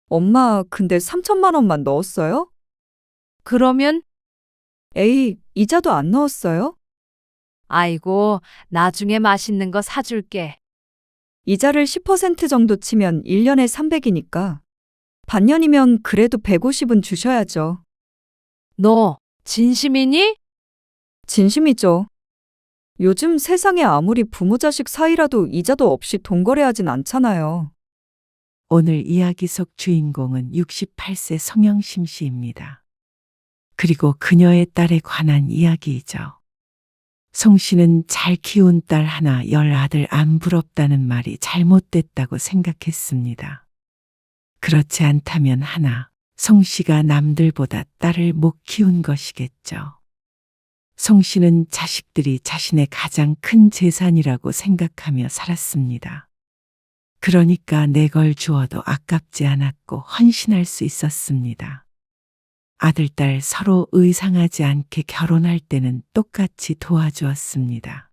엄마, 근데 3천만 원만 넣었어요? 그러면 에이, 이자도 안 넣었어요? 아이고, 나중에 맛있는 거 사줄게. 이자를 10% 정도 치면 1년에 300이니까. 반년이면 그래도 150은 주셔야죠. 너 진심이니? 진심이죠. 요즘 세상에 아무리 부모 자식 사이라도 이자도 없이 돈 거래하진 않잖아요. 오늘 이야기 속 주인공은 68세 성영심 씨입니다. 그리고 그녀의 딸에 관한 이야기이죠. 송 씨는 잘 키운 딸 하나 10아들 안 부럽다는 말이 잘못됐다고 생각했습니다. 그렇지 않다면 하나, 송 씨가 남들보다 딸을 못 키운 것이겠죠. 송 씨는 자식들이 자신의 가장 큰 재산이라고 생각하며 살았습니다. 그러니까 내 걸 주어도 아깝지 않았고 헌신할 수 있었습니다. 아들, 딸 서로 의상하지 않게 결혼할 때는 똑같이 도와주었습니다.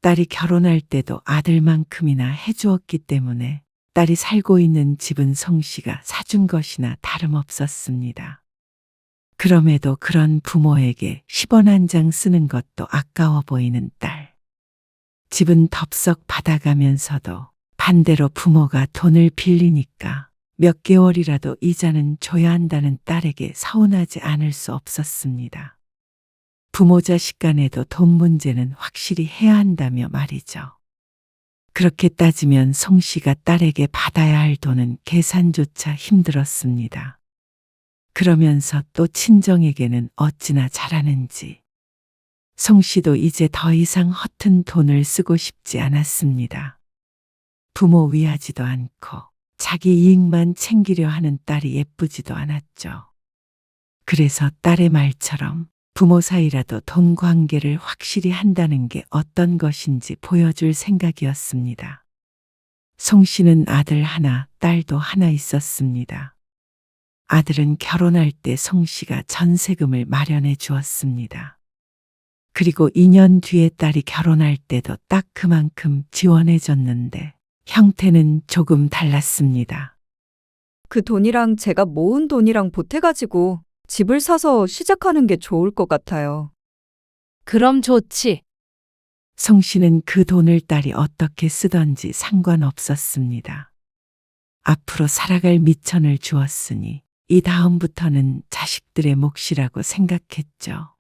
딸이 결혼할 때도 아들만큼이나 해주었기 때문에 딸이 살고 있는 집은 송 씨가 사준 것이나 다름없었습니다. 그럼에도 그런 부모에게 10원 한 장 쓰는 것도 아까워 보이는 딸. 집은 덥석 받아가면서도 반대로 부모가 돈을 빌리니까 몇 개월이라도 이자는 줘야 한다는 딸에게 서운하지 않을 수 없었습니다. 부모 자식 간에도 돈 문제는 확실히 해야 한다며 말이죠. 그렇게 따지면 송 씨가 딸에게 받아야 할 돈은 계산조차 힘들었습니다. 그러면서 또 친정에게는 어찌나 잘하는지. 송 씨도 이제 더 이상 허튼 돈을 쓰고 싶지 않았습니다. 부모 위하지도 않고 자기 이익만 챙기려 하는 딸이 예쁘지도 않았죠. 그래서 딸의 말처럼 부모 사이라도 돈 관계를 확실히 한다는 게 어떤 것인지 보여줄 생각이었습니다. 송 씨는 아들 하나, 딸도 하나 있었습니다. 아들은 결혼할 때 송 씨가 전세금을 마련해 주었습니다. 그리고 2년 뒤에 딸이 결혼할 때도 딱 그만큼 지원해 줬는데 형태는 조금 달랐습니다. 그 돈이랑 제가 모은 돈이랑 보태가지고 집을 사서 시작하는 게 좋을 것 같아요. 그럼 좋지. 송 씨는 그 돈을 딸이 어떻게 쓰던지 상관없었습니다. 앞으로 살아갈 미천을 주었으니 이 다음부터는 자식들의 몫이라고 생각했죠.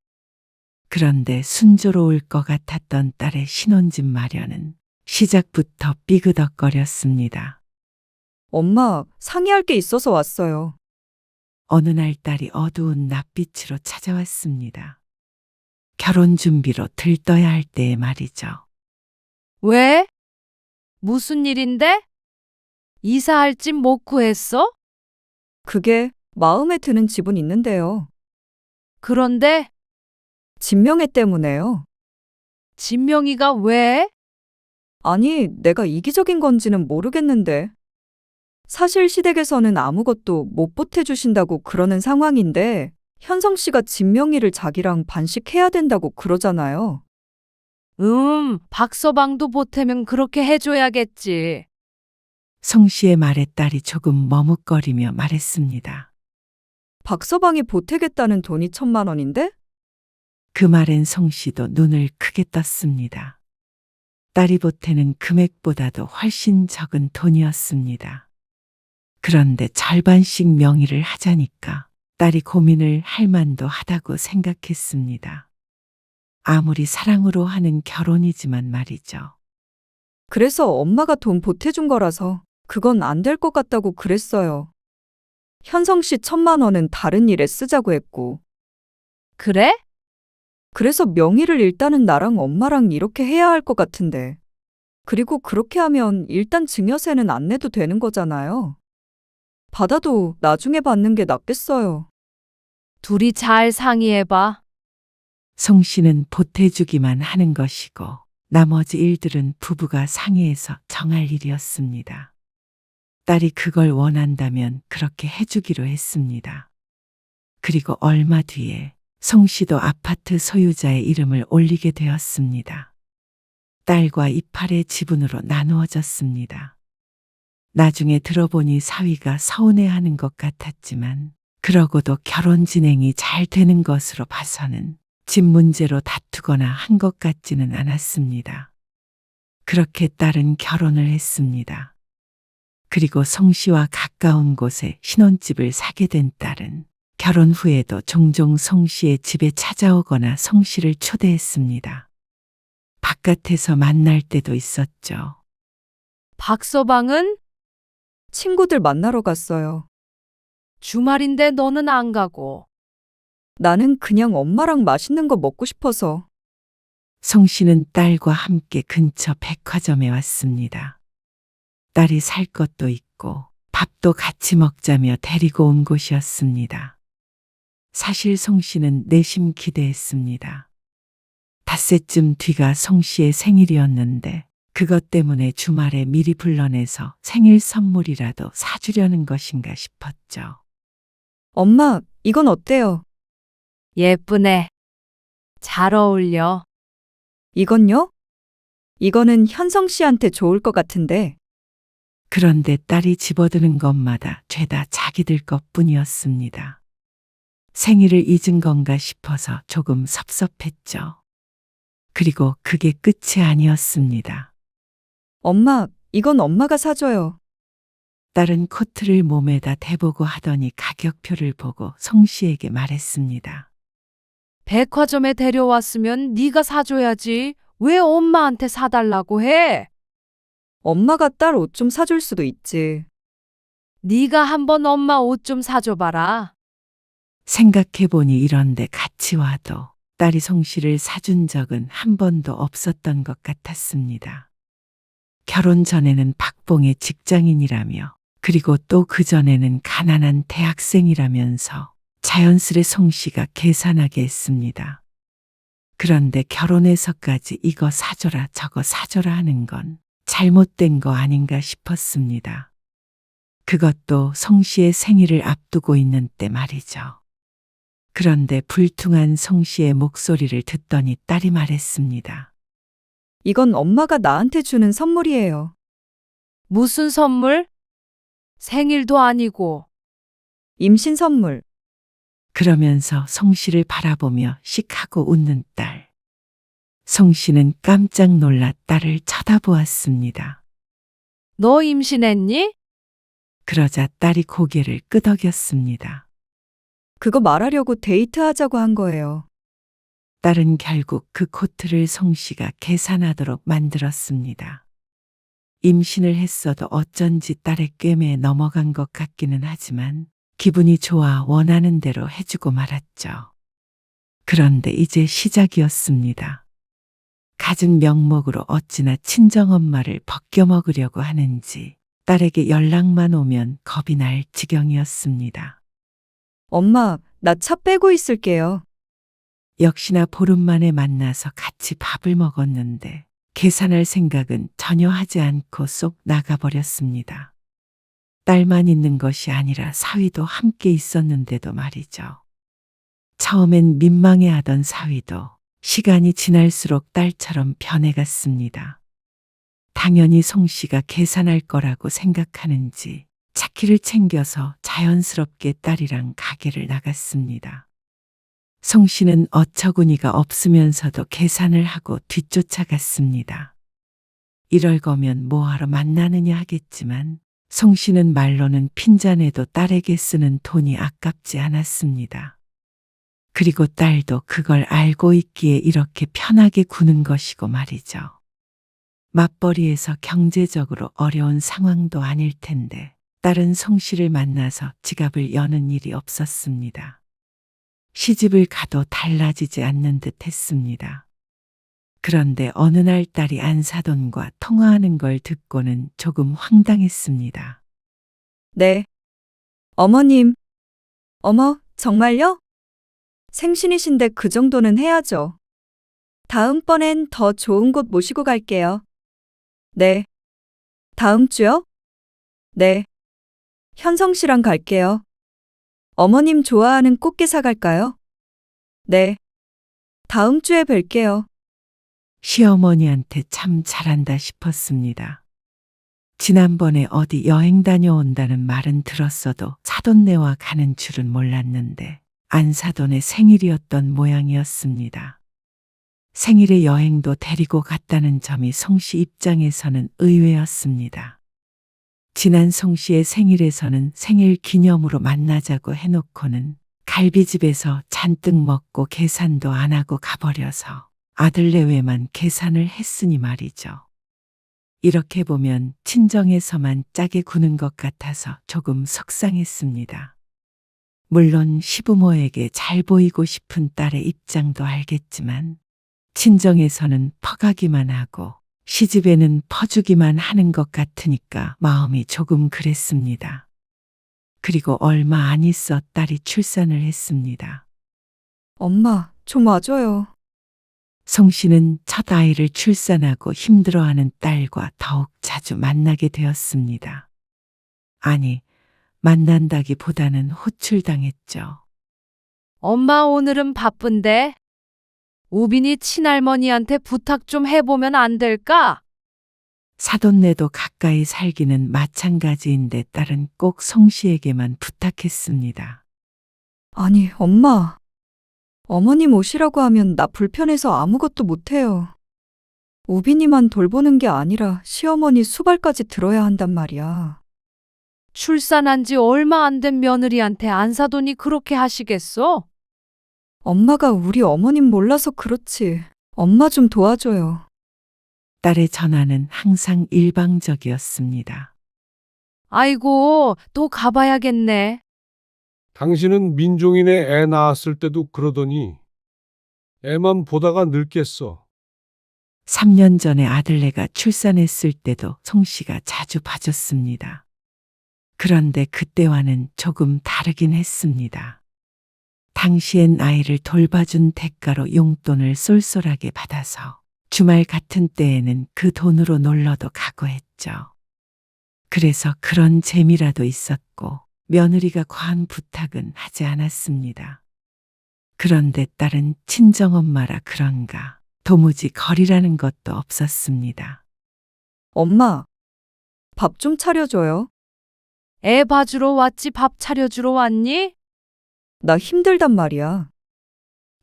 그런데 순조로울 것 같았던 딸의 신혼집 마련은 시작부터 삐그덕거렸습니다. 엄마, 상의할 게 있어서 왔어요. 어느 날 딸이 어두운 낯빛으로 찾아왔습니다. 결혼 준비로 들떠야 할 때의 말이죠. 왜? 무슨 일인데? 이사할 집 못 구했어? 그게 마음에 드는 집은 있는데요. 그런데 진명애 때문에요. 진명이가 왜? 아니, 내가 이기적인 건지는 모르겠는데. 사실 시댁에서는 아무것도 못 보태주신다고 그러는 상황인데, 현성 씨가 진명이를 자기랑 반씩해야 된다고 그러잖아요. 박서방도 보태면 그렇게 해줘야겠지. 송 씨의 말에 딸이 조금 머뭇거리며 말했습니다. 박서방이 보태겠다는 돈이 1,000만 원인데? 그 말엔 송 씨도 눈을 크게 떴습니다. 딸이 보태는 금액보다도 훨씬 적은 돈이었습니다. 그런데 절반씩 명의를 하자니까 딸이 고민을 할 만도 하다고 생각했습니다. 아무리 사랑으로 하는 결혼이지만 말이죠. 그래서 엄마가 돈 보태준 거라서 그건 안 될 것 같다고 그랬어요. 현성 씨 1,000만 원은 다른 일에 쓰자고 했고. 그래? 그래서 명의를 일단은 나랑 엄마랑 이렇게 해야 할 것 같은데. 그리고 그렇게 하면 일단 증여세는 안 내도 되는 거잖아요. 받아도 나중에 받는 게 낫겠어요. 둘이 잘 상의해봐. 송 씨는 보태주기만 하는 것이고 나머지 일들은 부부가 상의해서 정할 일이었습니다. 딸이 그걸 원한다면 그렇게 해주기로 했습니다. 그리고 얼마 뒤에 송 씨도 아파트 소유자의 이름을 올리게 되었습니다. 딸과 이팔의 지분으로 나누어졌습니다. 나중에 들어보니 사위가 서운해하는 것 같았지만 그러고도 결혼 진행이 잘 되는 것으로 봐서는 집 문제로 다투거나 한 것 같지는 않았습니다. 그렇게 딸은 결혼을 했습니다. 그리고 송 씨와 가까운 곳에 신혼집을 사게 된 딸은 결혼 후에도 종종 송 씨의 집에 찾아오거나 송 씨를 초대했습니다. 바깥에서 만날 때도 있었죠. 박서방은 친구들 만나러 갔어요. 주말인데 너는 안 가고. 나는 그냥 엄마랑 맛있는 거 먹고 싶어서. 송 씨는 딸과 함께 근처 백화점에 왔습니다. 딸이 살 것도 있고 밥도 같이 먹자며 데리고 온 곳이었습니다. 사실 송 씨는 내심 기대했습니다. 닷새쯤 뒤가 송 씨의 생일이었는데 그것 때문에 주말에 미리 불러내서 생일 선물이라도 사주려는 것인가 싶었죠. 엄마, 이건 어때요? 예쁘네. 잘 어울려. 이건요? 이거는 현성 씨한테 좋을 것 같은데. 그런데 딸이 집어드는 것마다 죄다 자기들 것뿐이었습니다. 생일을 잊은 건가 싶어서 조금 섭섭했죠. 그리고 그게 끝이 아니었습니다. 엄마, 이건 엄마가 사줘요. 딸은 코트를 몸에다 대보고 하더니 가격표를 보고 송 씨에게 말했습니다. 백화점에 데려왔으면 네가 사줘야지. 왜 엄마한테 사달라고 해? 엄마가 딸 옷 좀 사줄 수도 있지. 네가 한번 엄마 옷 좀 사줘봐라. 생각해보니 이런데 같이 와도 딸이 송 씨를 사준 적은 한 번도 없었던 것 같았습니다. 결혼 전에는 박봉의 직장인이라며 그리고 또 그전에는 가난한 대학생이라면서 자연스레 송 씨가 계산하게 했습니다. 그런데 결혼해서까지 이거 사줘라 저거 사줘라 하는 건 잘못된 거 아닌가 싶었습니다. 그것도 송 씨의 생일을 앞두고 있는 때 말이죠. 그런데 불퉁한 송 씨의 목소리를 듣더니 딸이 말했습니다. 이건 엄마가 나한테 주는 선물이에요. 무슨 선물? 생일도 아니고. 임신 선물. 그러면서 송 씨를 바라보며 씩하고 웃는 딸. 송 씨는 깜짝 놀라 딸을 쳐다보았습니다. 너 임신했니? 그러자 딸이 고개를 끄덕였습니다. 그거 말하려고 데이트하자고 한 거예요. 딸은 결국 그 코트를 송 씨가 계산하도록 만들었습니다. 임신을 했어도 어쩐지 딸의 꿰매에 넘어간 것 같기는 하지만 기분이 좋아 원하는 대로 해주고 말았죠. 그런데 이제 시작이었습니다. 갖은 명목으로 어찌나 친정엄마를 벗겨먹으려고 하는지 딸에게 연락만 오면 겁이 날 지경이었습니다. 엄마, 나 차 빼고 있을게요. 역시나 보름 만에 만나서 같이 밥을 먹었는데 계산할 생각은 전혀 하지 않고 쏙 나가버렸습니다. 딸만 있는 것이 아니라 사위도 함께 있었는데도 말이죠. 처음엔 민망해하던 사위도 시간이 지날수록 딸처럼 변해갔습니다. 당연히 송 씨가 계산할 거라고 생각하는지 차키를 챙겨서 자연스럽게 딸이랑 가게를 나갔습니다. 송 씨는 어처구니가 없으면서도 계산을 하고 뒤쫓아갔습니다. 이럴 거면 뭐하러 만나느냐 하겠지만 송 씨는 말로는 핀잔에도 딸에게 쓰는 돈이 아깝지 않았습니다. 그리고 딸도 그걸 알고 있기에 이렇게 편하게 구는 것이고 말이죠. 맞벌이에서 경제적으로 어려운 상황도 아닐 텐데 딸은 송 씨를 만나서 지갑을 여는 일이 없었습니다. 시집을 가도 달라지지 않는 듯 했습니다. 그런데 어느 날 딸이 안사돈과 통화하는 걸 듣고는 조금 황당했습니다. 네. 어머님. 어머, 정말요? 생신이신데 그 정도는 해야죠. 다음번엔 더 좋은 곳 모시고 갈게요. 네. 다음 주요? 네. 현성 씨랑 갈게요. 어머님 좋아하는 꽃게 사갈까요? 네. 다음 주에 뵐게요. 시어머니한테 참 잘한다 싶었습니다. 지난번에 어디 여행 다녀온다는 말은 들었어도 사돈네와 가는 줄은 몰랐는데 안사돈의 생일이었던 모양이었습니다. 생일에 여행도 데리고 갔다는 점이 송씨 입장에서는 의외였습니다. 지난 송씨의 생일에서는 생일 기념으로 만나자고 해놓고는 갈비집에서 잔뜩 먹고 계산도 안 하고 가버려서 아들 내외만 계산을 했으니 말이죠. 이렇게 보면 친정에서만 짜게 구는 것 같아서 조금 속상했습니다. 물론 시부모에게 잘 보이고 싶은 딸의 입장도 알겠지만 친정에서는 퍼가기만 하고 시집에는 퍼주기만 하는 것 같으니까 마음이 조금 그랬습니다. 그리고 얼마 안 있어 딸이 출산을 했습니다. 엄마, 좀 와줘요. 송 씨는 첫 아이를 출산하고 힘들어하는 딸과 더욱 자주 만나게 되었습니다. 아니, 만난다기보다는 호출당했죠. 엄마 오늘은 바쁜데? 우빈이 친할머니한테 부탁 좀 해보면 안 될까? 사돈네도 가까이 살기는 마찬가지인데 딸은 꼭 송 씨에게만 부탁했습니다. 아니, 엄마. 어머님 오시라고 하면 나 불편해서 아무것도 못해요. 우빈이만 돌보는 게 아니라 시어머니 수발까지 들어야 한단 말이야. 출산한 지 얼마 안 된 며느리한테 안사돈이 그렇게 하시겠어? 엄마가 우리 어머님 몰라서 그렇지. 엄마 좀 도와줘요. 딸의 전화는 항상 일방적이었습니다. 아이고, 또 가봐야겠네. 당신은 민종이네 애 낳았을 때도 그러더니 애만 보다가 늙겠어. 3년 전에 아들네가 출산했을 때도 송 씨가 자주 봐줬습니다. 그런데 그때와는 조금 다르긴 했습니다. 당시엔 아이를 돌봐준 대가로 용돈을 쏠쏠하게 받아서 주말 같은 때에는 그 돈으로 놀러도 가고 했죠. 그래서 그런 재미라도 있었고 며느리가 과한 부탁은 하지 않았습니다. 그런데 딸은 친정엄마라 그런가 도무지 거리라는 것도 없었습니다. 엄마, 밥 좀 차려줘요. 애 봐주러 왔지 밥 차려주러 왔니? 나 힘들단 말이야.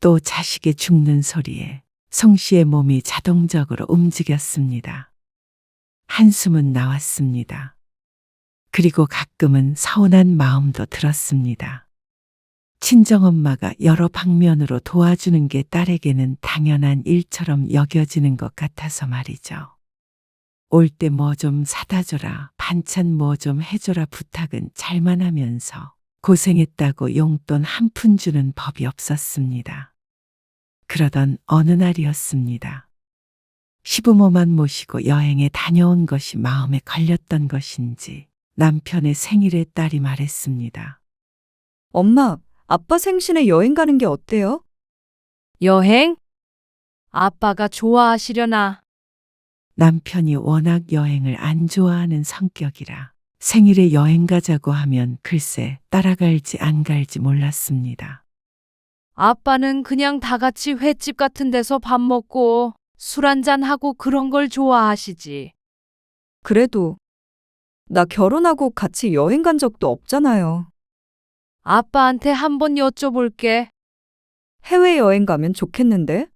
또 자식의 죽는 소리에 송 씨의 몸이 자동적으로 움직였습니다. 한숨은 나왔습니다. 그리고 가끔은 서운한 마음도 들었습니다. 친정엄마가 여러 방면으로 도와주는 게 딸에게는 당연한 일처럼 여겨지는 것 같아서 말이죠. 올 때 뭐 좀 사다 줘라, 반찬 뭐 좀 해줘라 부탁은 잘만 하면서 고생했다고 용돈 한 푼 주는 법이 없었습니다. 그러던 어느 날이었습니다. 시부모만 모시고 여행에 다녀온 것이 마음에 걸렸던 것인지 남편의 생일에 딸이 말했습니다. 엄마, 아빠 생신에 여행 가는 게 어때요? 여행? 아빠가 좋아하시려나? 남편이 워낙 여행을 안 좋아하는 성격이라 생일에 여행 가자고 하면 글쎄 따라갈지 안 갈지 몰랐습니다. 아빠는 그냥 다 같이 횟집 같은 데서 밥 먹고 술 한잔 하고 그런 걸 좋아하시지. 그래도 나 결혼하고 같이 여행 간 적도 없잖아요. 아빠한테 한번 여쭤볼게. 해외여행 가면 좋겠는데?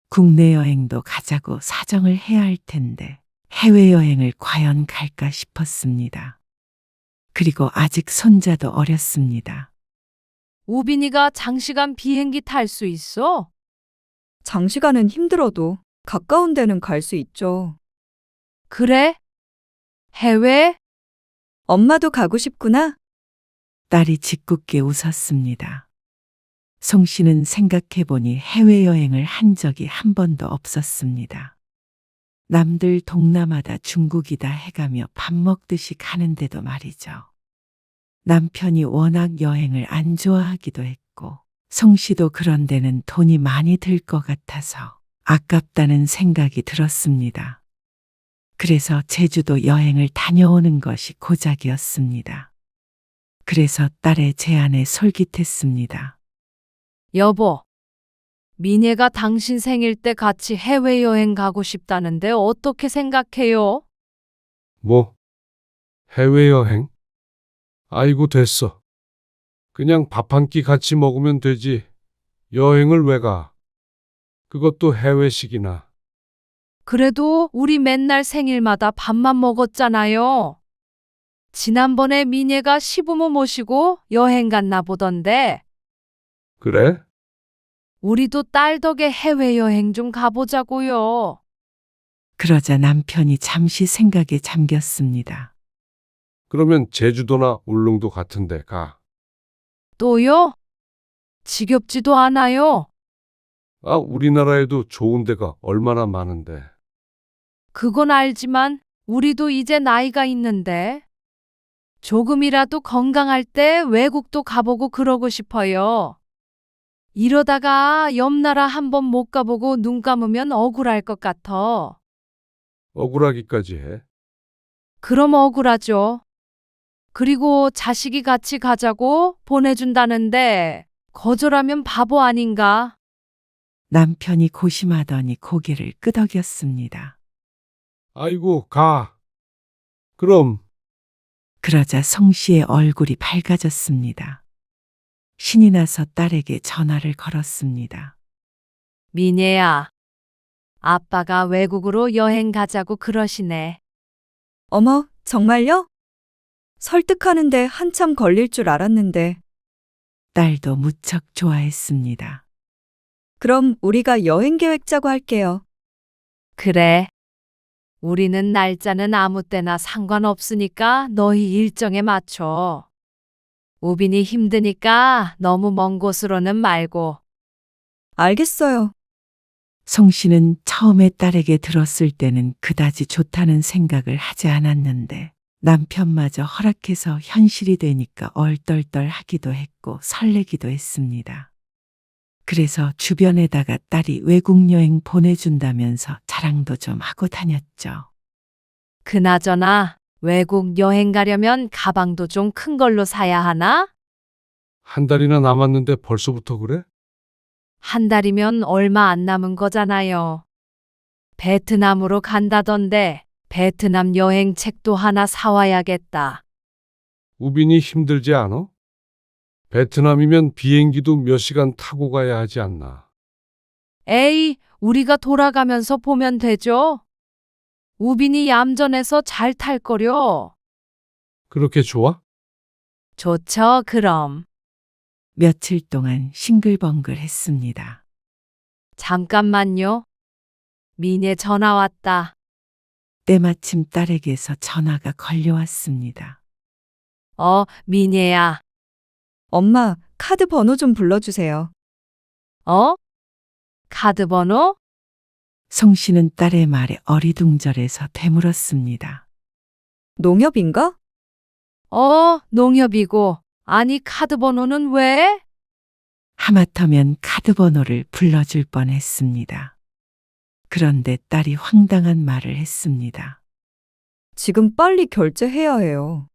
국내 여행도 가자고 사정을 해야 할 텐데 해외여행을 과연 갈까 싶었습니다. 그리고 아직 손자도 어렸습니다. 우빈이가 장시간 비행기 탈 수 있어? 장시간은 힘들어도 가까운 데는 갈 수 있죠. 그래? 해외? 엄마도 가고 싶구나? 딸이 짓궂게 웃었습니다. 송 씨는 생각해보니 해외여행을 한 적이 한 번도 없었습니다. 남들 동남아다 중국이다 해가며 밥 먹듯이 가는데도 말이죠. 남편이 워낙 여행을 안 좋아하기도 했고 송 씨도 그런 데는 돈이 많이 들 것 같아서 아깝다는 생각이 들었습니다. 그래서 제주도 여행을 다녀오는 것이 고작이었습니다. 그래서 딸의 제안에 솔깃했습니다. 여보, 미애가 당신 생일 때 같이 해외여행 가고 싶다는데 어떻게 생각해요? 뭐? 해외여행? 아이고, 됐어. 그냥 밥 한 끼 같이 먹으면 되지. 여행을 왜 가? 그것도 해외식이나. 그래도 우리 맨날 생일마다 밥만 먹었잖아요. 지난번에 미애가 시부모 모시고 여행 갔나 보던데, 그래? 우리도 딸 덕에 해외여행 좀 가보자고요. 그러자 남편이 잠시 생각에 잠겼습니다. 그러면 제주도나 울릉도 같은 데 가. 또요? 지겹지도 않아요. 아, 우리나라에도 좋은 데가 얼마나 많은데. 그건 알지만 우리도 이제 나이가 있는데 조금이라도 건강할 때 외국도 가보고 그러고 싶어요. 이러다가 옆 나라 한번 못 가보고 눈 감으면 억울할 것 같아. 억울하기까지 해. 그럼 억울하죠. 그리고 자식이 같이 가자고 보내준다는데 거절하면 바보 아닌가? 남편이 고심하더니 고개를 끄덕였습니다. 아이고, 가. 그럼. 그러자 성 씨의 얼굴이 밝아졌습니다. 신이 나서 딸에게 전화를 걸었습니다. 미애야, 아빠가 외국으로 여행 가자고 그러시네. 어머, 정말요? 설득하는데 한참 걸릴 줄 알았는데. 딸도 무척 좋아했습니다. 그럼 우리가 여행 계획 짜고 할게요. 그래. 우리는 날짜는 아무 때나 상관없으니까 너희 일정에 맞춰. 우빈이 힘드니까 너무 먼 곳으로는 말고. 알겠어요. 성 씨는 처음에 딸에게 들었을 때는 그다지 좋다는 생각을 하지 않았는데 남편마저 허락해서 현실이 되니까 얼떨떨하기도 했고 설레기도 했습니다. 그래서 주변에다가 딸이 외국 여행 보내준다면서 자랑도 좀 하고 다녔죠. 그나저나 외국 여행 가려면 가방도 좀 큰 걸로 사야 하나? 한 달이나 남았는데 벌써부터 그래? 한 달이면 얼마 안 남은 거잖아요. 베트남으로 간다던데 베트남 여행 책도 하나 사와야겠다. 우빈이 힘들지 않아? 베트남이면 비행기도 몇 시간 타고 가야 하지 않나? 에이, 우리가 돌아가면서 보면 되죠. 우빈이 얌전해서 잘 탈 거려. 그렇게 좋아? 좋죠, 그럼. 며칠 동안 싱글벙글했습니다. 잠깐만요. 미애 전화 왔다. 때마침 딸에게서 전화가 걸려왔습니다. 미애야. 엄마, 카드 번호 좀 불러주세요. 카드 번호? 성 씨는 딸의 말에 어리둥절해서 되물었습니다. 농협인가? 농협이고. 아니, 카드 번호는 왜? 하마터면 카드 번호를 불러줄 뻔했습니다. 그런데 딸이 황당한 말을 했습니다. 지금 빨리 결제해야 해요.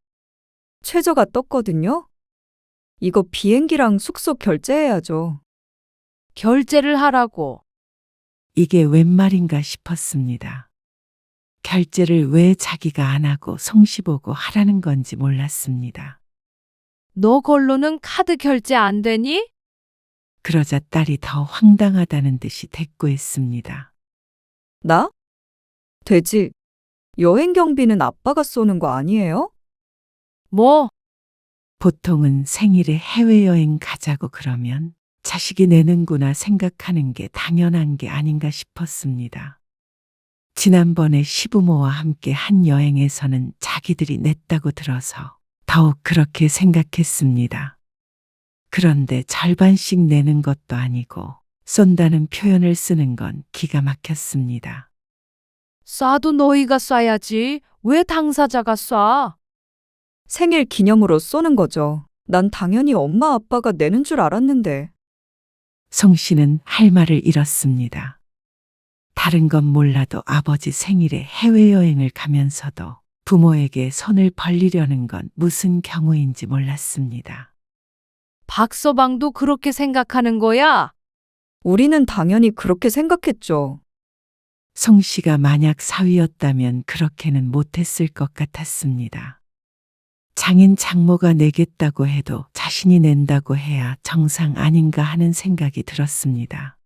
최저가 떴거든요? 이거 비행기랑 숙소 결제해야죠. 결제를 하라고. 이게 웬 말인가 싶었습니다. 결제를 왜 자기가 안 하고 성씨 보고 하라는 건지 몰랐습니다. 너 걸로는 카드 결제 안 되니? 그러자 딸이 더 황당하다는 듯이 대꾸했습니다. 나? 돼지. 여행 경비는 아빠가 쏘는 거 아니에요? 뭐? 보통은 생일에 해외여행 가자고 그러면 자식이 내는구나 생각하는 게 당연한 게 아닌가 싶었습니다. 지난번에 시부모와 함께 한 여행에서는 자기들이 냈다고 들어서 더욱 그렇게 생각했습니다. 그런데 절반씩 내는 것도 아니고 쏜다는 표현을 쓰는 건 기가 막혔습니다. 쏴도 너희가 쏴야지. 왜 당사자가 쏴? 생일 기념으로 쏘는 거죠. 난 당연히 엄마 아빠가 내는 줄 알았는데. 성 씨는 할 말을 잃었습니다. 다른 건 몰라도 아버지 생일에 해외여행을 가면서도 부모에게 손을 벌리려는 건 무슨 경우인지 몰랐습니다. 박서방도 그렇게 생각하는 거야? 우리는 당연히 그렇게 생각했죠. 송 씨가 만약 사위였다면 그렇게는 못했을 것 같았습니다. 장인 장모가 내겠다고 해도 자신이 낸다고 해야 정상 아닌가 하는 생각이 들었습니다.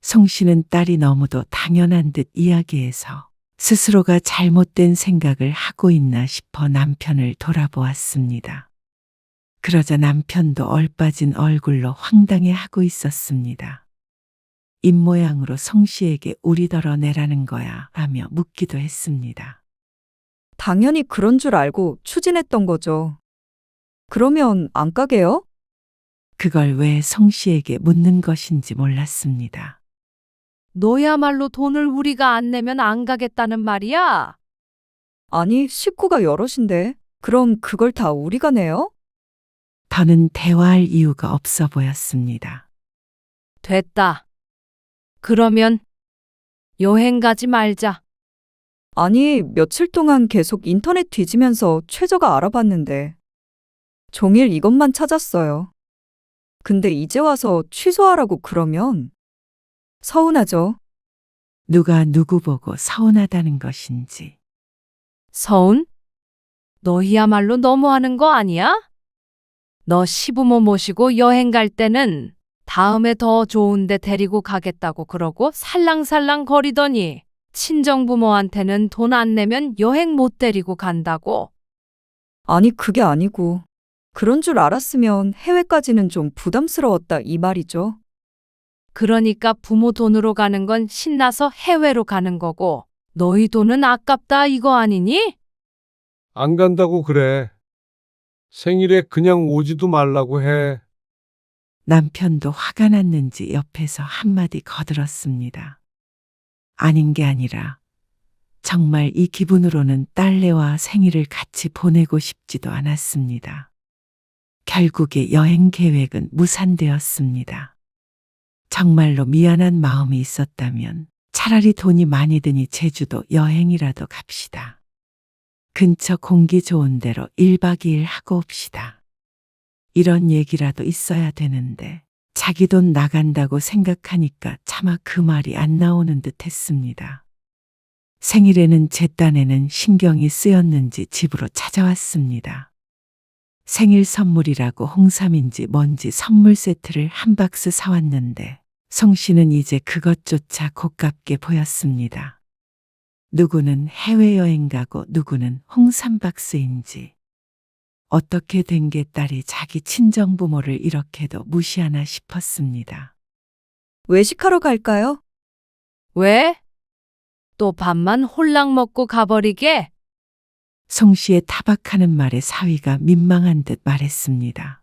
송 씨는 딸이 너무도 당연한 듯 이야기해서 스스로가 잘못된 생각을 하고 있나 싶어 남편을 돌아보았습니다. 그러자 남편도 얼빠진 얼굴로 황당해하고 있었습니다. 입모양으로 송 씨에게 우리더러 내라는 거야 하며 묻기도 했습니다. 당연히 그런 줄 알고 추진했던 거죠. 그러면 안 가게요? 그걸 왜 송 씨에게 묻는 것인지 몰랐습니다. 너야말로 돈을 우리가 안 내면 안 가겠다는 말이야? 아니, 식구가 여럿인데. 그럼 그걸 다 우리가 내요? 더는 대화할 이유가 없어 보였습니다. 됐다. 그러면 여행 가지 말자. 아니, 며칠 동안 계속 인터넷 뒤지면서 최저가 알아봤는데 종일 이것만 찾았어요. 근데 이제 와서 취소하라고 그러면 서운하죠? 누가 누구 보고 서운하다는 것인지. 서운? 너희야말로 너무하는 거 아니야? 너 시부모 모시고 여행 갈 때는 다음에 더 좋은 데 데리고 가겠다고 그러고 살랑살랑 거리더니 친정부모한테는 돈 안 내면 여행 못 데리고 간다고. 아니, 그게 아니고 그런 줄 알았으면 해외까지는 좀 부담스러웠다 이 말이죠. 그러니까 부모 돈으로 가는 건 신나서 해외로 가는 거고 너희 돈은 아깝다 이거 아니니? 안 간다고 그래. 생일에 그냥 오지도 말라고 해. 남편도 화가 났는지 옆에서 한마디 거들었습니다. 아닌 게 아니라 정말 이 기분으로는 딸내와 생일을 같이 보내고 싶지도 않았습니다. 결국에 여행 계획은 무산되었습니다. 정말로 미안한 마음이 있었다면 차라리 돈이 많이 드니 제주도 여행이라도 갑시다. 근처 공기 좋은 데로 1박 2일 하고 옵시다. 이런 얘기라도 있어야 되는데 자기 돈 나간다고 생각하니까 차마 그 말이 안 나오는 듯 했습니다. 생일에는 제 딴에는 신경이 쓰였는지 집으로 찾아왔습니다. 생일 선물이라고 홍삼인지 뭔지 선물 세트를 한 박스 사왔는데 송 씨는 이제 그것조차 고깝게 보였습니다. 누구는 해외여행 가고 누구는 홍삼 박스인지. 어떻게 된 게 딸이 자기 친정부모를 이렇게도 무시하나 싶었습니다. 외식하러 갈까요? 왜? 또 밥만 홀랑 먹고 가버리게? 송 씨의 타박하는 말에 사위가 민망한 듯 말했습니다.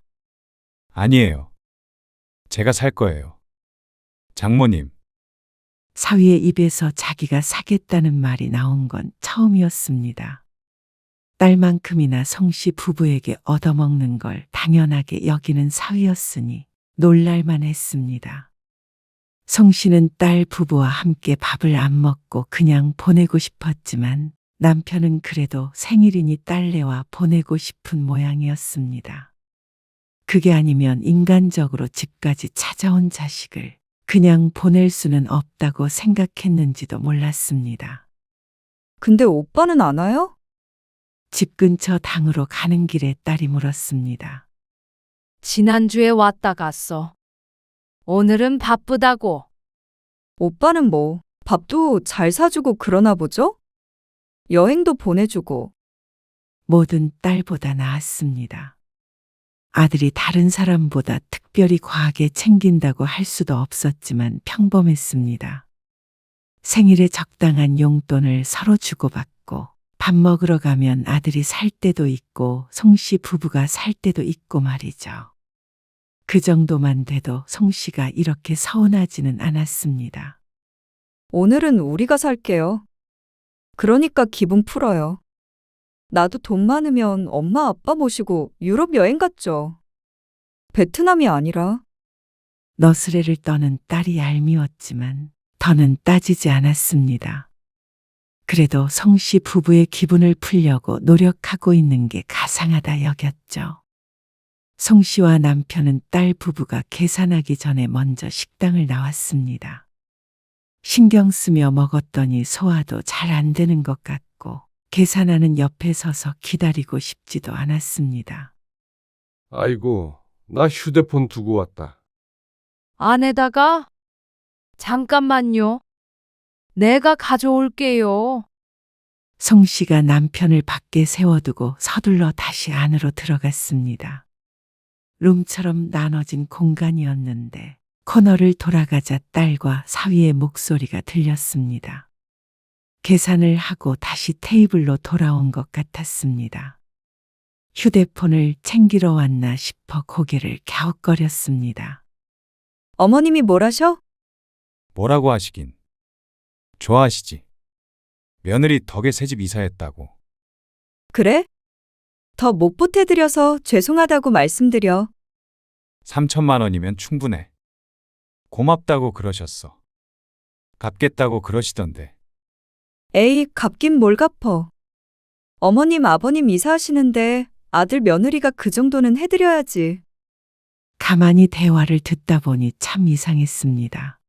아니에요. 제가 살 거예요. 장모님, 사위의 입에서 자기가 사겠다는 말이 나온 건 처음이었습니다. 딸만큼이나 송 씨 부부에게 얻어먹는 걸 당연하게 여기는 사위였으니 놀랄만 했습니다. 송 씨는 딸 부부와 함께 밥을 안 먹고 그냥 보내고 싶었지만 남편은 그래도 생일이니 딸내와 보내고 싶은 모양이었습니다. 그게 아니면 인간적으로 집까지 찾아온 자식을 그냥 보낼 수는 없다고 생각했는지도 몰랐습니다. 근데 오빠는 안 와요? 집 근처 당으로 가는 길에 딸이 물었습니다. 지난주에 왔다 갔어. 오늘은 바쁘다고. 오빠는 뭐 밥도 잘 사주고 그러나 보죠? 여행도 보내주고. 뭐든 딸보다 나았습니다. 아들이 다른 사람보다 특별히 과하게 챙긴다고 할 수도 없었지만 평범했습니다. 생일에 적당한 용돈을 서로 주고받고 밥 먹으러 가면 아들이 살 때도 있고 송 씨 부부가 살 때도 있고 말이죠. 그 정도만 돼도 송 씨가 이렇게 서운하지는 않았습니다. 오늘은 우리가 살게요. 그러니까 기분 풀어요. 나도 돈 많으면 엄마 아빠 모시고 유럽 여행 갔죠. 베트남이 아니라. 너스레를 떠는 딸이 얄미웠지만 더는 따지지 않았습니다. 그래도 송 씨 부부의 기분을 풀려고 노력하고 있는 게 가상하다 여겼죠. 송 씨와 남편은 딸 부부가 계산하기 전에 먼저 식당을 나왔습니다. 신경 쓰며 먹었더니 소화도 잘 안 되는 것 같고 계산하는 옆에 서서 기다리고 싶지도 않았습니다. 아이고, 나 휴대폰 두고 왔다. 안에다가 잠깐만요. 내가 가져올게요. 송 씨가 남편을 밖에 세워두고 서둘러 다시 안으로 들어갔습니다. 룸처럼 나눠진 공간이었는데 코너를 돌아가자 딸과 사위의 목소리가 들렸습니다. 계산을 하고 다시 테이블로 돌아온 것 같았습니다. 휴대폰을 챙기러 왔나 싶어 고개를 갸웃거렸습니다. 어머님이 뭐라셔? 뭐라고 하시긴. 좋아하시지. 며느리 덕에 새집 이사했다고. 그래? 더 못 보태드려서 죄송하다고 말씀드려. 3천만 원이면 충분해. 고맙다고 그러셨어. 갚겠다고 그러시던데. 에이, 갚긴 뭘 갚어. 어머님, 아버님 이사하시는데 아들 며느리가 그 정도는 해드려야지. 가만히 대화를 듣다 보니 참 이상했습니다.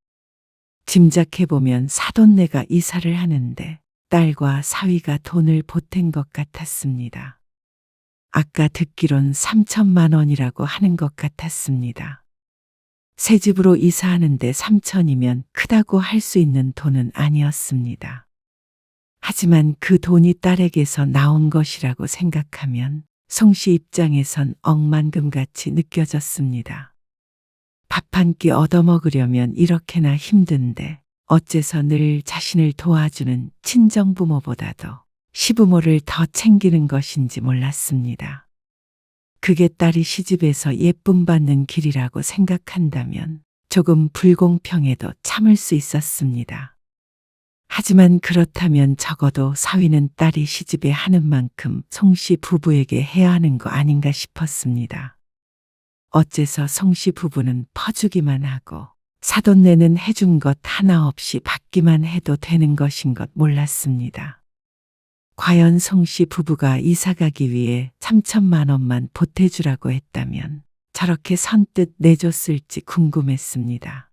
짐작해보면 사돈네가 이사를 하는데 딸과 사위가 돈을 보탠 것 같았습니다. 아까 듣기론 3천만 원이라고 하는 것 같았습니다. 새 집으로 이사하는데 3천이면 크다고 할 수 있는 돈은 아니었습니다. 하지만 그 돈이 딸에게서 나온 것이라고 생각하면 송 씨 입장에선 억만금같이 느껴졌습니다. 밥 한 끼 얻어먹으려면 이렇게나 힘든데 어째서 늘 자신을 도와주는 친정부모보다도 시부모를 더 챙기는 것인지 몰랐습니다. 그게 딸이 시집에서 예쁨 받는 길이라고 생각한다면 조금 불공평해도 참을 수 있었습니다. 하지만 그렇다면 적어도 사위는 딸이 시집에 하는 만큼 송 씨 부부에게 해야 하는 거 아닌가 싶었습니다. 어째서 송 씨 부부는 퍼주기만 하고 사돈네는 해준 것 하나 없이 받기만 해도 되는 것인 것 몰랐습니다. 과연 송 씨 부부가 이사 가기 위해 3천만 원만 보태주라고 했다면 저렇게 선뜻 내줬을지 궁금했습니다.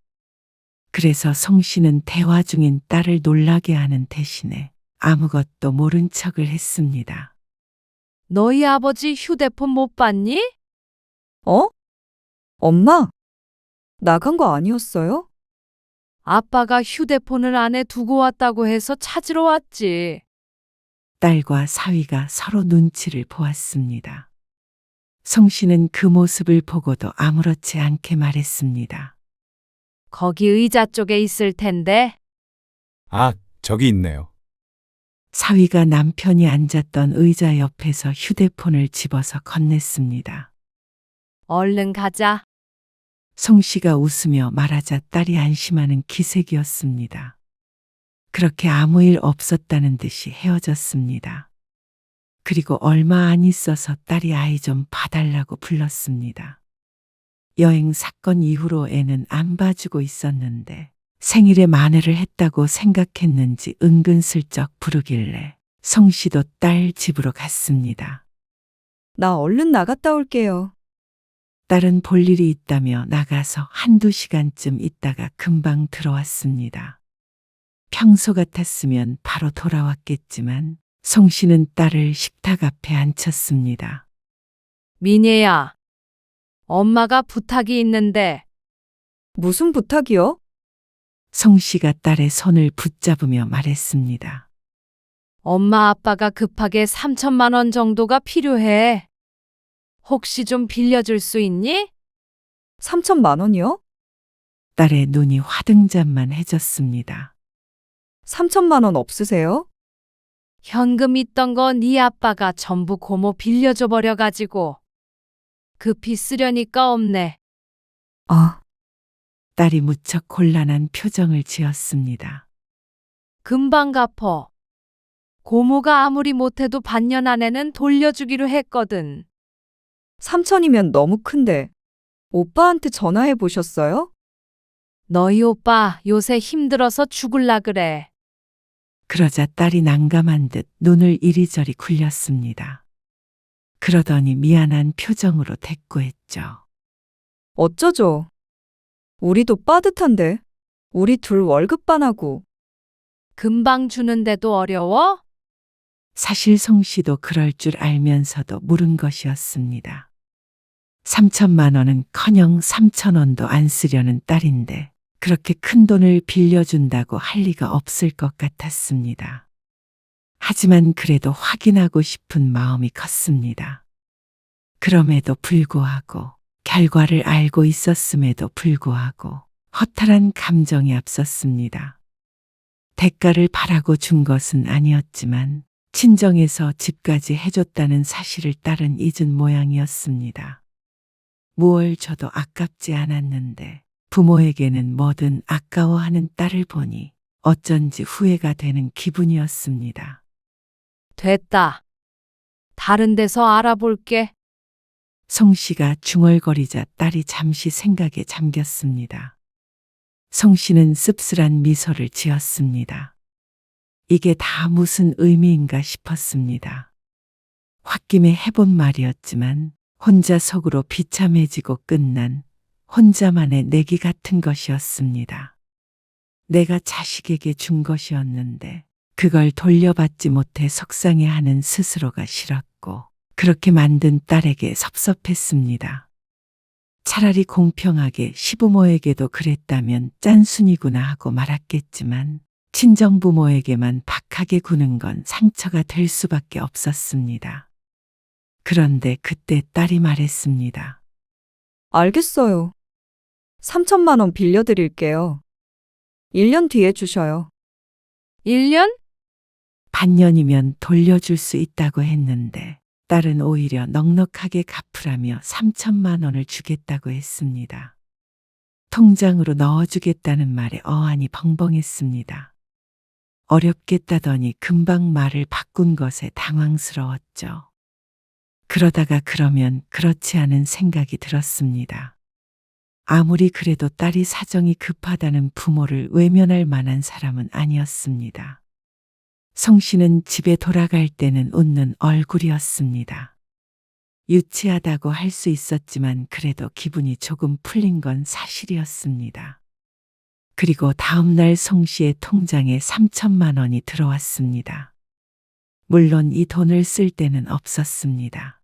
그래서 송 씨는 대화 중인 딸을 놀라게 하는 대신에 아무것도 모른 척을 했습니다. 너희 아버지 휴대폰 못 봤니? 어? 엄마? 나간 거 아니었어요? 아빠가 휴대폰을 안에 두고 왔다고 해서 찾으러 왔지. 딸과 사위가 서로 눈치를 보았습니다. 송 씨는 그 모습을 보고도 아무렇지 않게 말했습니다. 거기 의자 쪽에 있을 텐데. 아, 저기 있네요. 사위가 남편이 앉았던 의자 옆에서 휴대폰을 집어서 건넸습니다. 얼른 가자. 송 씨가 웃으며 말하자 딸이 안심하는 기색이었습니다. 그렇게 아무 일 없었다는 듯이 헤어졌습니다. 그리고 얼마 안 있어서 딸이 아이 좀 봐달라고 불렀습니다. 여행 사건 이후로 애는 안 봐주고 있었는데 생일에 만회를 했다고 생각했는지 은근슬쩍 부르길래 송 씨도 딸 집으로 갔습니다. 나 얼른 나갔다 올게요. 딸은 볼 일이 있다며 나가서 한두 시간쯤 있다가 금방 들어왔습니다. 평소 같았으면 바로 돌아왔겠지만 송 씨는 딸을 식탁 앞에 앉혔습니다. 민혜야, 엄마가 부탁이 있는데. 무슨 부탁이요? 송 씨가 딸의 손을 붙잡으며 말했습니다. 엄마 아빠가 급하게 3천만 원 정도가 필요해. 혹시 좀 빌려줄 수 있니? 3천만 원이요? 딸의 눈이 화등잔만 해졌습니다. 3천만 원 없으세요? 현금 있던 거 네 아빠가 전부 고모 빌려줘 버려가지고. 급히 쓰려니까 없네. 아, 딸이 무척 곤란한 표정을 지었습니다. 금방 갚어. 고모가 아무리 못해도 반년 안에는 돌려주기로 했거든. 3천이면 너무 큰데. 오빠한테 전화해 보셨어요? 너희 오빠 요새 힘들어서 죽을라 그래. 그러자 딸이 난감한 듯 눈을 이리저리 굴렸습니다. 그러더니 미안한 표정으로 대꾸했죠. 어쩌죠? 우리도 빠듯한데. 우리 둘 월급 반하고. 금방 주는데도 어려워? 사실 송 씨도 그럴 줄 알면서도 물은 것이었습니다. 3천만 원은 커녕 3천 원도 안 쓰려는 딸인데 그렇게 큰 돈을 빌려준다고 할 리가 없을 것 같았습니다. 하지만 그래도 확인하고 싶은 마음이 컸습니다. 그럼에도 불구하고 결과를 알고 있었음에도 불구하고 허탈한 감정이 앞섰습니다. 대가를 바라고 준 것은 아니었지만 친정에서 집까지 해줬다는 사실을 딸은 잊은 모양이었습니다. 무얼 줘도 아깝지 않았는데 부모에게는 뭐든 아까워하는 딸을 보니 어쩐지 후회가 되는 기분이었습니다. 됐다. 다른 데서 알아볼게. 송 씨가 중얼거리자 딸이 잠시 생각에 잠겼습니다. 송 씨는 씁쓸한 미소를 지었습니다. 이게 다 무슨 의미인가 싶었습니다. 홧김에 해본 말이었지만 혼자 속으로 비참해지고 끝난 혼자만의 내기 같은 것이었습니다. 내가 자식에게 준 것이었는데 그걸 돌려받지 못해 속상해하는 스스로가 싫었고 그렇게 만든 딸에게 섭섭했습니다. 차라리 공평하게 시부모에게도 그랬다면 짠순이구나 하고 말았겠지만 친정부모에게만 박하게 구는 건 상처가 될 수밖에 없었습니다. 그런데 그때 딸이 말했습니다. 알겠어요. 3천만 원 빌려드릴게요. 1년 뒤에 주셔요. 1년? 반년이면 돌려줄 수 있다고 했는데 딸은 오히려 넉넉하게 갚으라며 3천만 원을 주겠다고 했습니다. 통장으로 넣어주겠다는 말에 어안이 벙벙했습니다. 어렵겠다더니 금방 말을 바꾼 것에 당황스러웠죠. 그러다가 그러면 그렇지 않은 생각이 들었습니다. 아무리 그래도 딸이 사정이 급하다는 부모를 외면할 만한 사람은 아니었습니다. 송 씨는 집에 돌아갈 때는 웃는 얼굴이었습니다. 유치하다고 할 수 있었지만 그래도 기분이 조금 풀린 건 사실이었습니다. 그리고 다음 날 송 씨의 통장에 3천만 원이 들어왔습니다. 물론 이 돈을 쓸 데는 없었습니다.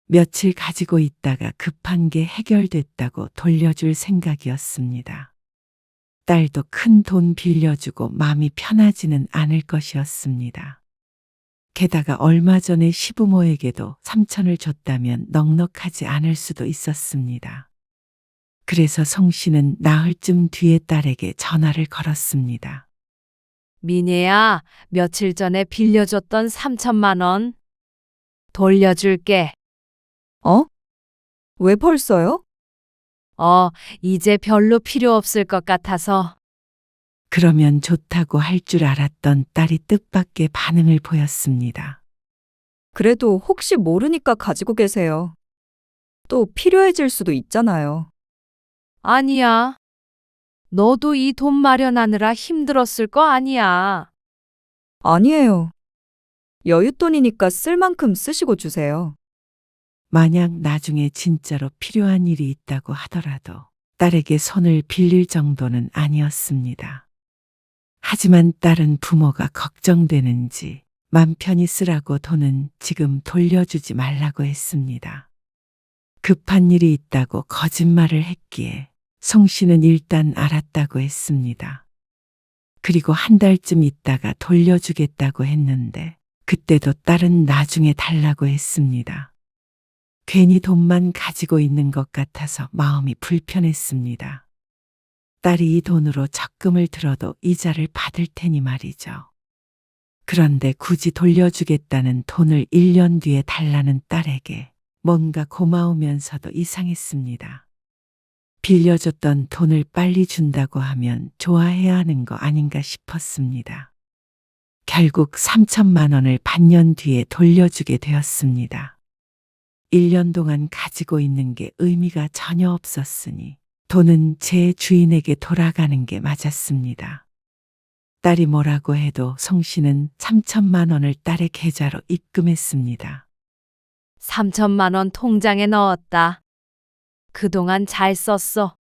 며칠 가지고 있다가 급한 게 해결됐다고 돌려줄 생각이었습니다. 딸도 큰 돈 빌려주고 마음이 편하지는 않을 것이었습니다. 게다가 얼마 전에 시부모에게도 3천을 줬다면 넉넉하지 않을 수도 있었습니다. 그래서 송 씨는 나흘 쯤 뒤에 딸에게 전화를 걸었습니다. 미애야, 며칠 전에 빌려줬던 3천만 원 돌려줄게. 어? 왜 벌써요? 이제 별로 필요 없을 것 같아서. 그러면 좋다고 할 줄 알았던 딸이 뜻밖의 반응을 보였습니다. 그래도 혹시 모르니까 가지고 계세요. 또 필요해질 수도 있잖아요. 아니야. 너도 이 돈 마련하느라 힘들었을 거 아니야. 아니에요. 여윳돈이니까 쓸 만큼 쓰시고 주세요. 만약 나중에 진짜로 필요한 일이 있다고 하더라도 딸에게 손을 빌릴 정도는 아니었습니다. 하지만 딸은 부모가 걱정되는지 맘 편히 쓰라고 돈은 지금 돌려주지 말라고 했습니다. 급한 일이 있다고 거짓말을 했기에 송 씨는 일단 알았다고 했습니다. 그리고 한 달쯤 있다가 돌려주겠다고 했는데 그때도 딸은 나중에 달라고 했습니다. 괜히 돈만 가지고 있는 것 같아서 마음이 불편했습니다. 딸이 이 돈으로 적금을 들어도 이자를 받을 테니 말이죠. 그런데 굳이 돌려주겠다는 돈을 1년 뒤에 달라는 딸에게 뭔가 고마우면서도 이상했습니다. 빌려줬던 돈을 빨리 준다고 하면 좋아해야 하는 거 아닌가 싶었습니다. 결국 3천만 원을 반년 뒤에 돌려주게 되었습니다. 1년 동안 가지고 있는 게 의미가 전혀 없었으니 돈은 제 주인에게 돌아가는 게 맞았습니다. 딸이 뭐라고 해도 송 씨는 3천만 원을 딸의 계좌로 입금했습니다. 3천만 원 통장에 넣었다. 그동안 잘 썼어.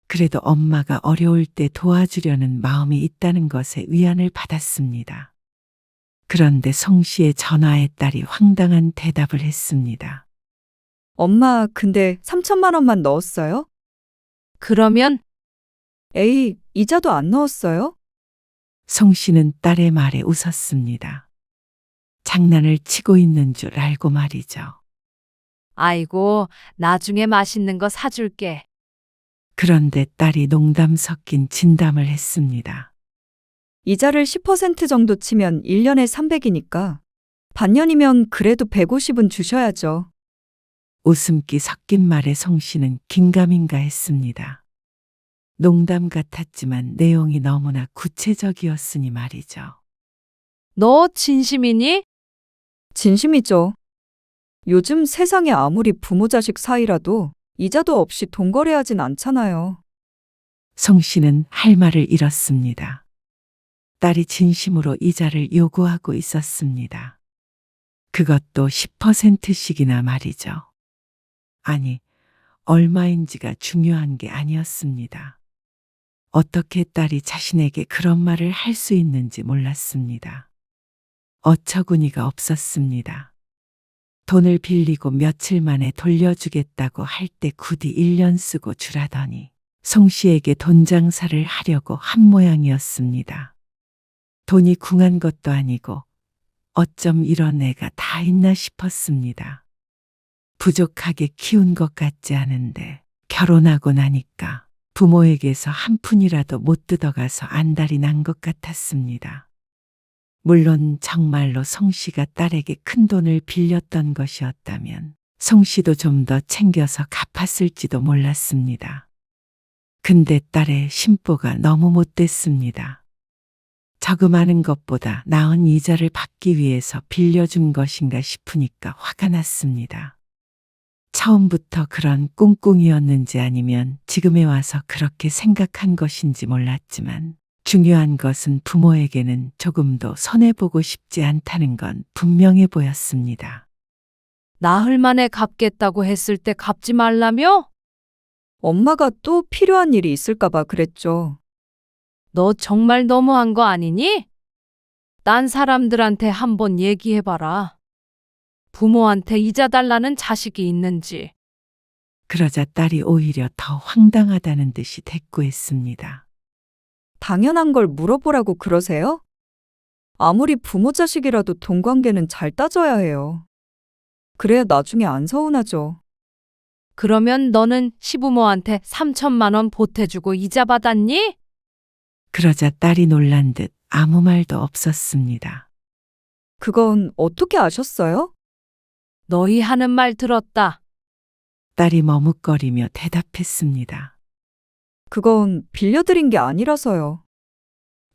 그래도 엄마가 어려울 때 도와주려는 마음이 있다는 것에 위안을 받았습니다. 그런데 송 씨의 전화에 딸이 황당한 대답을 했습니다. 엄마, 근데 3천만 원만 넣었어요? 그러면 에이, 이자도 안 넣었어요? 송 씨는 딸의 말에 웃었습니다. 장난을 치고 있는 줄 알고 말이죠. 아이고, 나중에 맛있는 거 사줄게. 그런데 딸이 농담 섞인 진담을 했습니다. 이자를 10% 정도 치면 1년에 300이니까 반년이면 그래도 150은 주셔야죠. 웃음기 섞인 말에 송 씨는 긴가민가 했습니다. 농담 같았지만 내용이 너무나 구체적이었으니 말이죠. 너 진심이니? 진심이죠. 요즘 세상에 아무리 부모 자식 사이라도 이자도 없이 돈 거래하진 않잖아요. 송 씨는 할 말을 잃었습니다. 딸이 진심으로 이자를 요구하고 있었습니다. 그것도 10%씩이나 말이죠. 아니, 얼마인지가 중요한 게 아니었습니다. 어떻게 딸이 자신에게 그런 말을 할 수 있는지 몰랐습니다. 어처구니가 없었습니다. 돈을 빌리고 며칠 만에 돌려주겠다고 할 때 굳이 1년 쓰고 주라더니 송 씨에게 돈 장사를 하려고 한 모양이었습니다. 돈이 궁한 것도 아니고 어쩜 이런 애가 다 있나 싶었습니다. 부족하게 키운 것 같지 않은데 결혼하고 나니까 부모에게서 한 푼이라도 못 뜯어가서 안달이 난 것 같았습니다. 물론 정말로 송 씨가 딸에게 큰 돈을 빌렸던 것이었다면 송 씨도 좀 더 챙겨서 갚았을지도 몰랐습니다. 근데 딸의 심보가 너무 못됐습니다. 저금하는 것보다 나은 이자를 받기 위해서 빌려준 것인가 싶으니까 화가 났습니다. 처음부터 그런 꿍꿍이었는지 아니면 지금에 와서 그렇게 생각한 것인지 몰랐지만 중요한 것은 부모에게는 조금도 손해보고 싶지 않다는 건 분명해 보였습니다. 나흘 만에 갚겠다고 했을 때 갚지 말라며? 엄마가 또 필요한 일이 있을까봐 그랬죠. 너 정말 너무한 거 아니니? 딴 사람들한테 한번 얘기해봐라. 부모한테 이자 달라는 자식이 있는지. 그러자 딸이 오히려 더 황당하다는 듯이 대꾸했습니다. 당연한 걸 물어보라고 그러세요? 아무리 부모 자식이라도 돈 관계는 잘 따져야 해요. 그래야 나중에 안 서운하죠. 그러면 너는 시부모한테 3천만 원 보태주고 이자 받았니? 그러자 딸이 놀란 듯 아무 말도 없었습니다. 그건 어떻게 아셨어요? 너희 하는 말 들었다. 딸이 머뭇거리며 대답했습니다. 그건 빌려드린 게 아니라서요.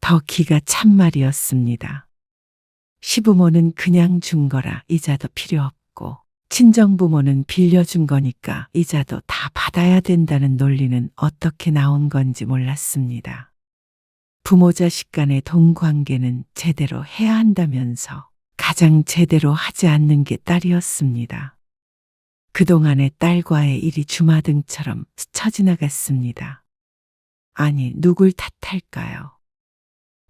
더 기가 찬 말이었습니다. 시부모는 그냥 준 거라 이자도 필요 없고 친정부모는 빌려준 거니까 이자도 다 받아야 된다는 논리는 어떻게 나온 건지 몰랐습니다. 부모 자식 간의 돈 관계는 제대로 해야 한다면서 가장 제대로 하지 않는 게 딸이었습니다. 그동안의 딸과의 일이 주마등처럼 스쳐 지나갔습니다. 아니, 누굴 탓할까요?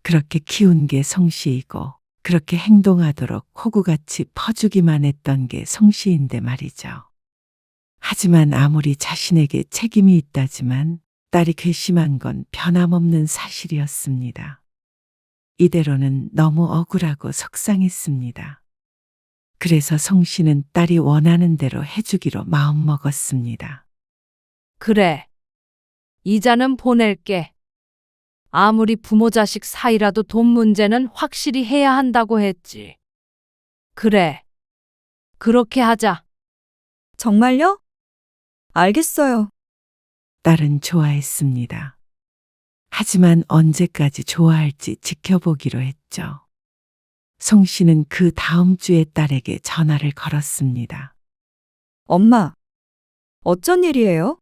그렇게 키운 게 송씨이고 그렇게 행동하도록 호구같이 퍼주기만 했던 게 송씨인데 말이죠. 하지만 아무리 자신에게 책임이 있다지만 딸이 괘씸한 건 변함없는 사실이었습니다. 이대로는 너무 억울하고 속상했습니다. 그래서 송씨는 딸이 원하는 대로 해주기로 마음먹었습니다. 그래. 이자는 보낼게. 아무리 부모 자식 사이라도 돈 문제는 확실히 해야 한다고 했지. 그래. 그렇게 하자. 정말요? 알겠어요. 딸은 좋아했습니다. 하지만 언제까지 좋아할지 지켜보기로 했죠. 송씨는 그 다음 주에 딸에게 전화를 걸었습니다. 엄마, 어쩐 일이에요?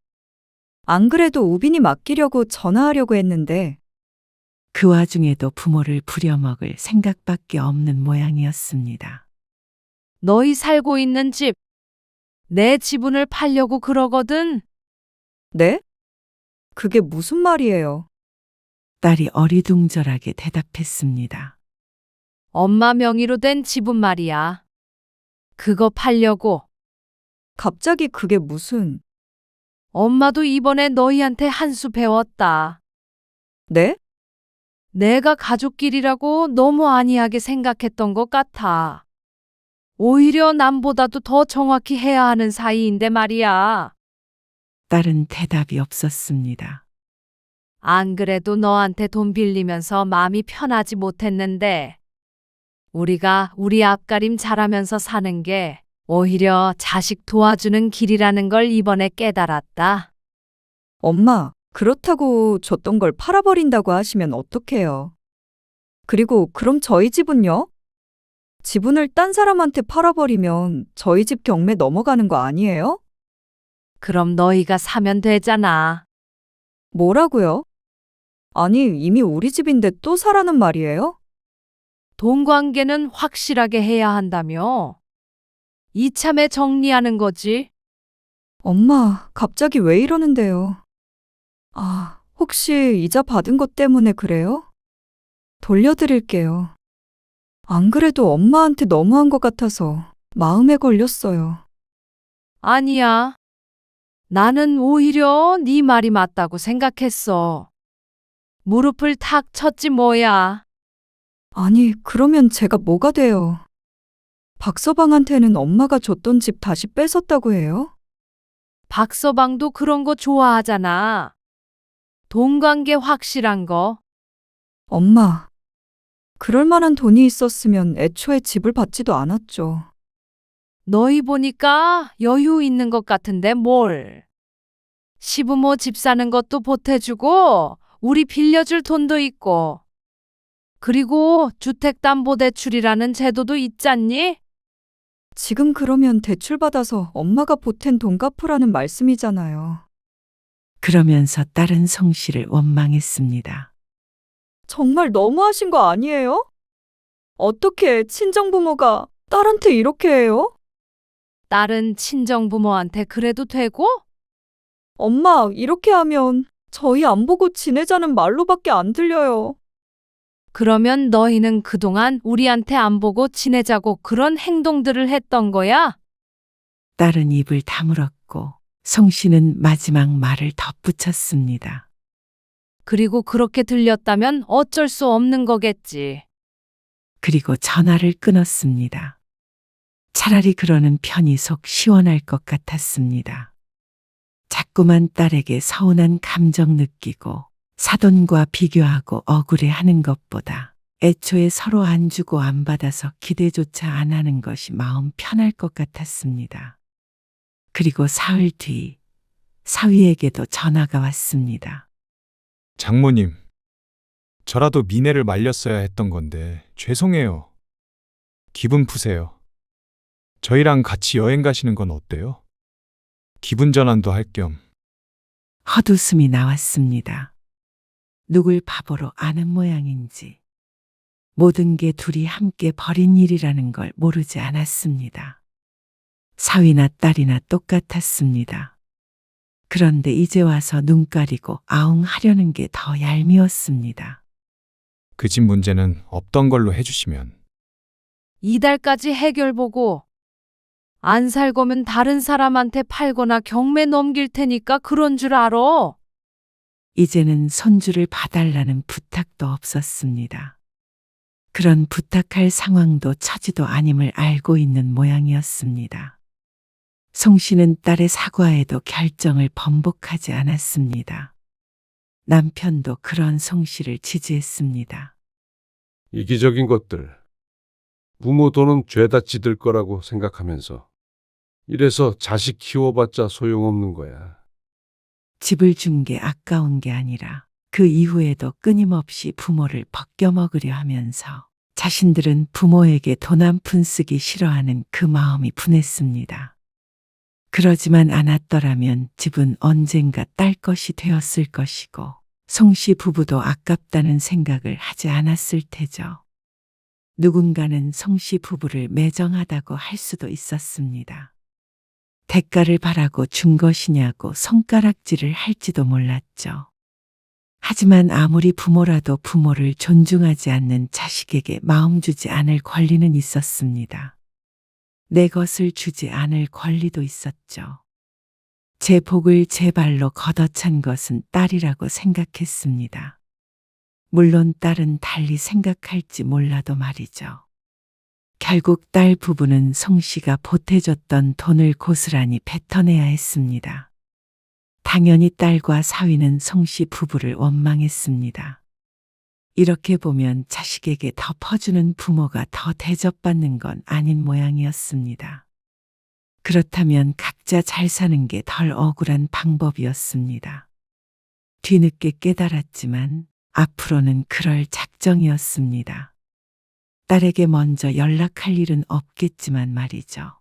안 그래도 우빈이 맡기려고 전화하려고 했는데 그 와중에도 부모를 부려먹을 생각밖에 없는 모양이었습니다. 너희 살고 있는 집, 내 지분을 팔려고 그러거든. 네? 그게 무슨 말이에요? 딸이 어리둥절하게 대답했습니다. 엄마 명의로 된 지분 말이야. 그거 팔려고. 갑자기 그게 무슨, 엄마도 이번에 너희한테 한 수 배웠다. 네? 내가 가족끼리라고 너무 안이하게 생각했던 것 같아. 오히려 남보다도 더 정확히 해야 하는 사이인데 말이야. 딸은 대답이 없었습니다. 안 그래도 너한테 돈 빌리면서 마음이 편하지 못했는데, 우리가 우리 앞가림 잘하면서 사는 게 오히려 자식 도와주는 길이라는 걸 이번에 깨달았다. 엄마, 그렇다고 줬던 걸 팔아버린다고 하시면 어떡해요? 그리고 그럼 저희 집은요? 지분을 딴 사람한테 팔아버리면 저희 집 경매 넘어가는 거 아니에요? 그럼 너희가 사면 되잖아. 뭐라고요? 아니, 이미 우리 집인데 또 사라는 말이에요? 돈 관계는 확실하게 해야 한다며. 이참에 정리하는 거지. 엄마, 갑자기 왜 이러는데요? 아, 혹시 이자 받은 것 때문에 그래요? 돌려드릴게요. 안 그래도 엄마한테 너무한 것 같아서 마음에 걸렸어요. 아니야. 나는 오히려 네 말이 맞다고 생각했어. 무릎을 탁 쳤지 뭐야. 아니, 그러면 제가 뭐가 돼요? 박서방한테는 엄마가 줬던 집 다시 뺏었다고 해요? 박서방도 그런 거 좋아하잖아. 돈 관계 확실한 거. 엄마, 그럴 만한 돈이 있었으면 애초에 집을 받지도 않았죠. 너희 보니까 여유 있는 것 같은데 뭘. 시부모 집 사는 것도 보태주고 우리 빌려줄 돈도 있고. 그리고 주택담보대출이라는 제도도 있잖니? 지금 그러면 대출 받아서 엄마가 보탠 돈 갚으라는 말씀이잖아요. 그러면서 딸은 성씨를 원망했습니다. 정말 너무하신 거 아니에요? 어떻게 친정부모가 딸한테 이렇게 해요? 딸은 친정부모한테 그래도 되고? 엄마, 이렇게 하면 저희 안 보고 지내자는 말로밖에 안 들려요. 그러면 너희는 그동안 우리한테 안 보고 지내자고 그런 행동들을 했던 거야? 딸은 입을 다물었고 성씨는 마지막 말을 덧붙였습니다. 그리고 그렇게 들렸다면 어쩔 수 없는 거겠지. 그리고 전화를 끊었습니다. 차라리 그러는 편이 속 시원할 것 같았습니다. 자꾸만 딸에게 서운한 감정 느끼고 사돈과 비교하고 억울해하는 것보다 애초에 서로 안 주고 안 받아서 기대조차 안 하는 것이 마음 편할 것 같았습니다. 그리고 사흘 뒤 사위에게도 전화가 왔습니다. 장모님, 저라도 미내를 말렸어야 했던 건데 죄송해요. 기분 푸세요. 저희랑 같이 여행 가시는 건 어때요? 기분 전환도 할 겸. 헛웃음이 나왔습니다. 누굴 바보로 아는 모양인지 모든 게 둘이 함께 벌인 일이라는 걸 모르지 않았습니다. 사위나 딸이나 똑같았습니다. 그런데 이제 와서 눈 가리고 아웅하려는 게 더 얄미웠습니다. 그 집 문제는 없던 걸로 해주시면. 이달까지 해결 보고 안 살 거면 다른 사람한테 팔거나 경매 넘길 테니까 그런 줄 알아. 이제는 손주를 봐달라는 부탁도 없었습니다. 그런 부탁할 상황도 처지도 아님을 알고 있는 모양이었습니다. 송 씨는 딸의 사과에도 결정을 번복하지 않았습니다. 남편도 그런 송 씨를 지지했습니다. 이기적인 것들. 부모 돈은 죄다 찌들 거라고 생각하면서. 이래서 자식 키워봤자 소용없는 거야. 집을 준 게 아까운 게 아니라 그 이후에도 끊임없이 부모를 벗겨먹으려 하면서 자신들은 부모에게 돈 한 푼 쓰기 싫어하는 그 마음이 분했습니다. 그러지만 않았더라면 집은 언젠가 딸 것이 되었을 것이고 송씨 부부도 아깝다는 생각을 하지 않았을 테죠. 누군가는 송씨 부부를 매정하다고 할 수도 있었습니다. 대가를 바라고 준 것이냐고 손가락질을 할지도 몰랐죠. 하지만 아무리 부모라도 부모를 존중하지 않는 자식에게 마음 주지 않을 권리는 있었습니다. 내 것을 주지 않을 권리도 있었죠. 제 복을 제 발로 걷어찬 것은 딸이라고 생각했습니다. 물론 딸은 달리 생각할지 몰라도 말이죠. 결국 딸 부부는 송 씨가 보태줬던 돈을 고스란히 뱉어내야 했습니다. 당연히 딸과 사위는 송 씨 부부를 원망했습니다. 이렇게 보면 자식에게 덮어주는 부모가 더 대접받는 건 아닌 모양이었습니다. 그렇다면 각자 잘 사는 게 덜 억울한 방법이었습니다. 뒤늦게 깨달았지만 앞으로는 그럴 작정이었습니다. 딸에게 먼저 연락할 일은 없겠지만 말이죠.